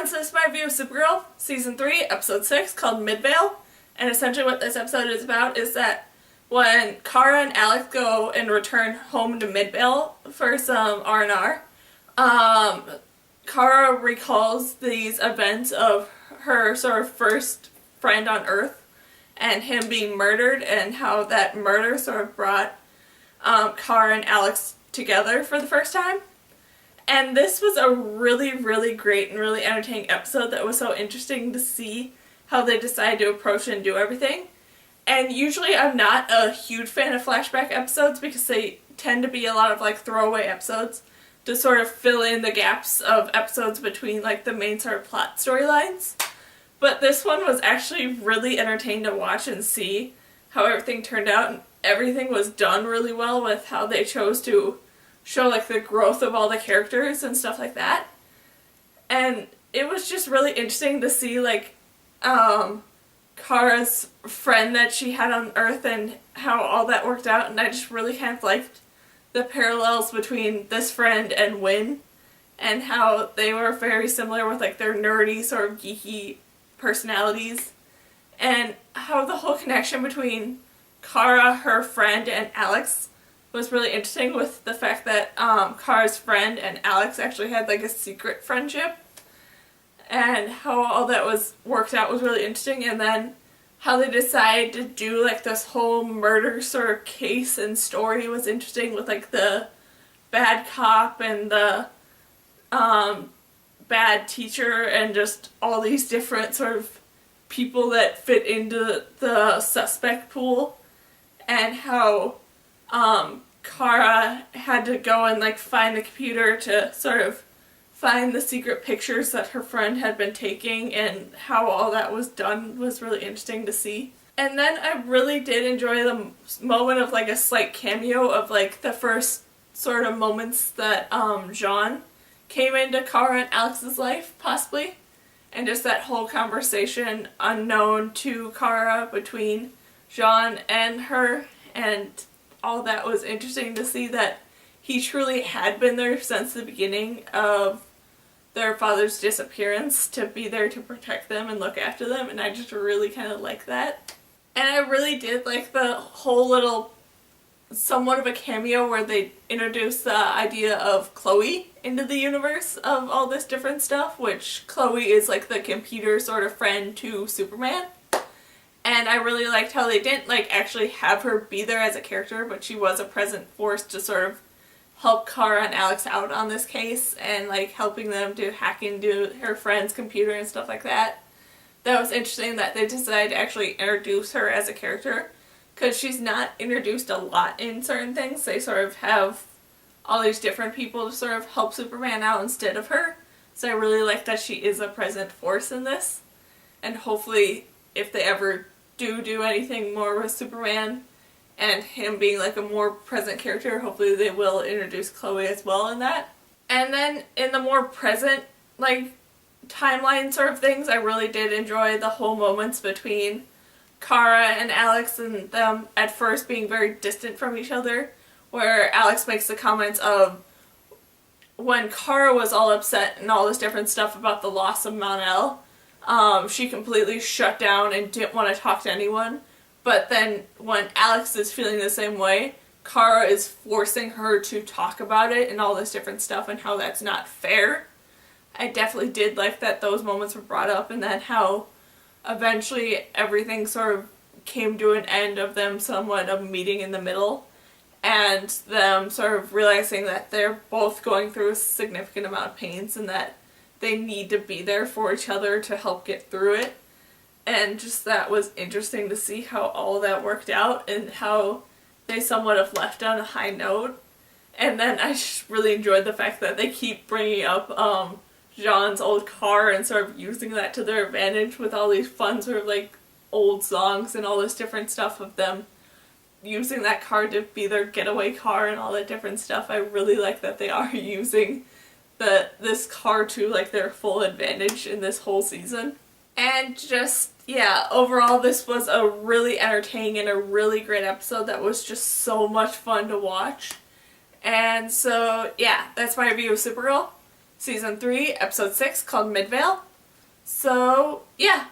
everyone, so this is my review of Supergirl, Season 3, Episode 6, called Midvale. And essentially what this episode is about is that when Kara and Alex go and return home to Midvale for some R&R, Kara recalls these events of her sort of first friend on Earth and him being murdered, and how that murder sort of brought Kara and Alex together for the first time. And this was a really, really great and really entertaining episode that was so interesting to see how they decided to approach and do everything. And usually I'm not a huge fan of flashback episodes because they tend to be a lot of like throwaway episodes to sort of fill in the gaps of episodes between like the main sort of plot storylines. But this one was actually really entertaining to watch and see how everything turned out, and everything was done really well with how they chose to show like the growth of all the characters and stuff like that. And it was just really interesting to see like Kara's friend that she had on Earth and how all that worked out, and I just really kind of liked the parallels between this friend and Wynn and how they were very similar with like their nerdy sort of geeky personalities, and how the whole connection between Kara, her friend, and Alex was really interesting, with the fact that Kara's friend and Alex actually had like a secret friendship, and how all that was worked out was really interesting. And then how they decided to do like this whole murder sort of case and story was interesting, with like the bad cop and the bad teacher and just all these different sort of people that fit into the suspect pool, and how Kara had to go and like find the computer to sort of find the secret pictures that her friend had been taking, and how all that was done was really interesting to see. And then I really did enjoy the moment of like a slight cameo of like the first sort of moments that Jean came into Kara and Alex's life, possibly, and just that whole conversation unknown to Kara between Jean and her, and all that was interesting to see that he truly had been there since the beginning of their father's disappearance, to be there to protect them and look after them, and I just really kind of like that. And I really did like the whole little somewhat of a cameo where they introduced the idea of Chloe into the universe of all this different stuff, which Chloe is like the computer sort of friend to Superman. And I really liked how they didn't like actually have her be there as a character, but she was a present force to sort of help Kara and Alex out on this case, and like helping them to hack into her friend's computer and stuff like that. That was interesting that they decided to actually introduce her as a character, because she's not introduced a lot in certain things. They sort of have all these different people to sort of help Superman out instead of her. So I really like that she is a present force in this. And hopefully if they ever do anything more with Superman and him being like a more present character, hopefully they will introduce Chloe as well in that. And then in the more present like timeline sort of things, I really did enjoy the whole moments between Kara and Alex, and them at first being very distant from each other, where Alex makes the comments of when Kara was all upset and all this different stuff about the loss of Mon-El, she completely shut down and didn't want to talk to anyone. But then when Alex is feeling the same way, Kara is forcing her to talk about it and all this different stuff, and how that's not fair. I definitely did like that those moments were brought up, and then how eventually everything sort of came to an end of them somewhat of meeting in the middle, and them sort of realizing that they're both going through a significant amount of pains and that they need to be there for each other to help get through it. And just that was interesting to see how all that worked out, and how they somewhat have left on a high note. And then I just really enjoyed the fact that they keep bringing up Jean's old car and sort of using that to their advantage with all these fun sort of like old songs and all this different stuff of them using that car to be their getaway car and all that different stuff. I really like that they are using this car to like their full advantage in this whole season. And just, yeah, overall this was a really entertaining and a really great episode that was just so much fun to watch. And so, yeah, that's my review of Supergirl. Season 3, Episode 6, called Midvale. So, yeah.